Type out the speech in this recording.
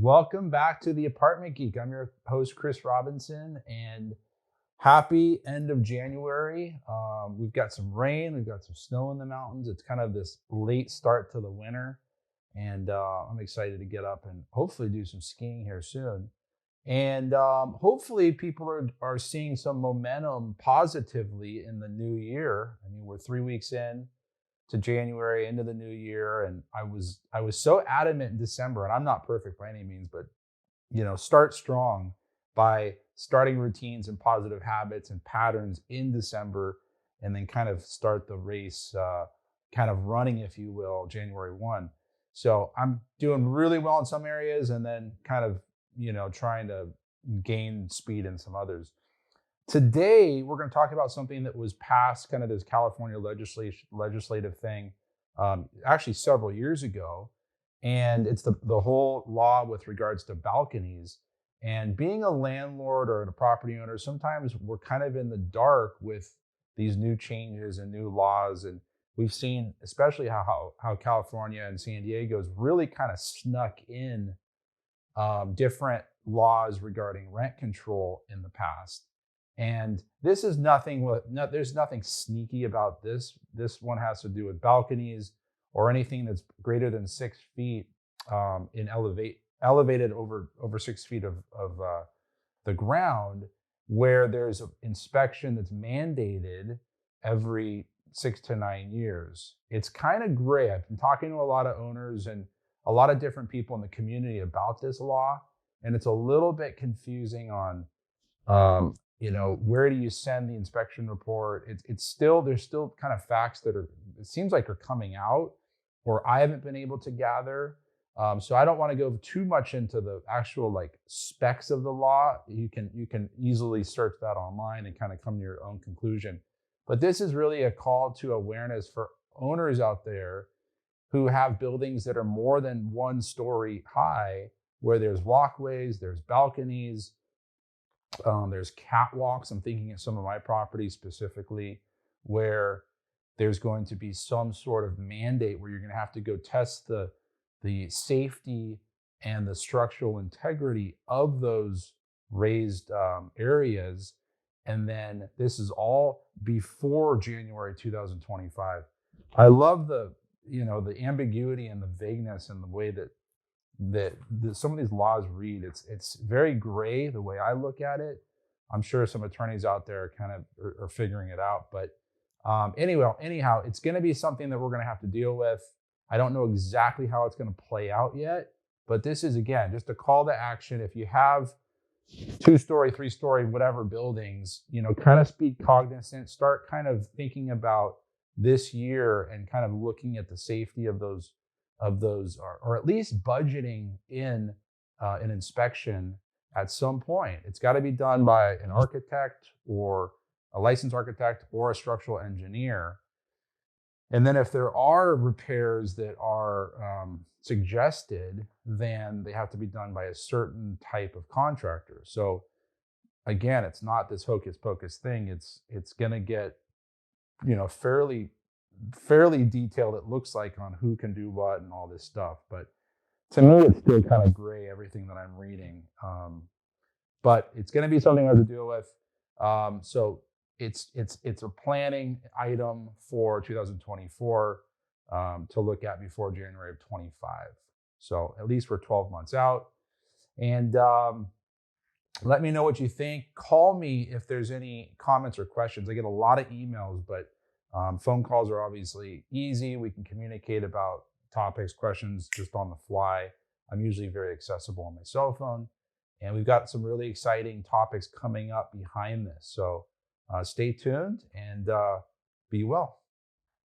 Welcome back to the Apartment Geek. I'm your host, Chris Robinson, and happy end of January. We've got some rain, we've got some snow in the mountains. It's kind of this late start to the winter, and I'm excited to get up and hopefully do some skiing here soon. And hopefully people are seeing some momentum positively in the new year. I mean, we're 3 weeks in to January, into the new year, and I was so adamant in December, and I'm not perfect by any means, but start strong by starting routines and positive habits and patterns in December, and then kind of start the race, kind of running, if you will, January 1. So I'm doing really well in some areas, and then kind of trying to gain speed in some others. Today, we're going to talk about something that was passed, kind of this California legislative thing, actually several years ago. And it's the whole law with regards to balconies. And being a landlord or a property owner, sometimes we're kind of in the dark with these new changes and new laws. And we've seen, especially how California and San Diego has really kind of snuck in different laws regarding rent control in the past. And this is there's nothing sneaky about this. This one has to do with balconies or anything that's greater than 6 feet elevated over 6 feet of the ground, where there's an inspection that's mandated every 6 to 9 years. It's kind of gray. I've been talking to a lot of owners and a lot of different people in the community about this law, and it's a little bit confusing on where do you send the inspection report. There's still kind of facts that it seems like are coming out, or I haven't been able to gather. So I don't want to go too much into the actual specs of the law. You can easily search that online and kind of come to your own conclusion. But this is really a call to awareness for owners out there who have buildings that are more than 1 story high, where there's walkways, there's balconies, there's catwalks. I'm thinking of some of my properties specifically, where there's going to be some sort of mandate where you're going to have to go test the safety and the structural integrity of those raised areas. And then this is all before January 2025. I love the ambiguity and the vagueness and the way that some of these laws read. It's very gray the way I look at it. I'm sure some attorneys out there kind of are figuring it out. But anyhow, it's going to be something that we're going to have to deal with. I don't know exactly how it's going to play out yet, but this is, again, just a call to action. If you have 2-story, 3-story, whatever buildings, kind of be cognizant, start kind of thinking about this year and kind of looking at the safety of those, or at least budgeting in an inspection at some point. It's got to be done by an architect or a licensed architect or a structural engineer. And then if there are repairs that are suggested, then they have to be done by a certain type of contractor. So again, it's not this hocus pocus thing. It's going to get fairly detailed, it looks like, on who can do what and all this stuff. But to me, it's still kind of gray, everything that I'm reading. But it's going to be something I have to deal with. So it's a planning item for 2024 to look at before January of 25. So at least we're 12 months out. And let me know what you think. Call me if there's any comments or questions. I get a lot of emails, but phone calls are obviously easy. We can communicate about topics, questions just on the fly. I'm usually very accessible on my cell phone. And we've got some really exciting topics coming up behind this. So stay tuned and be well.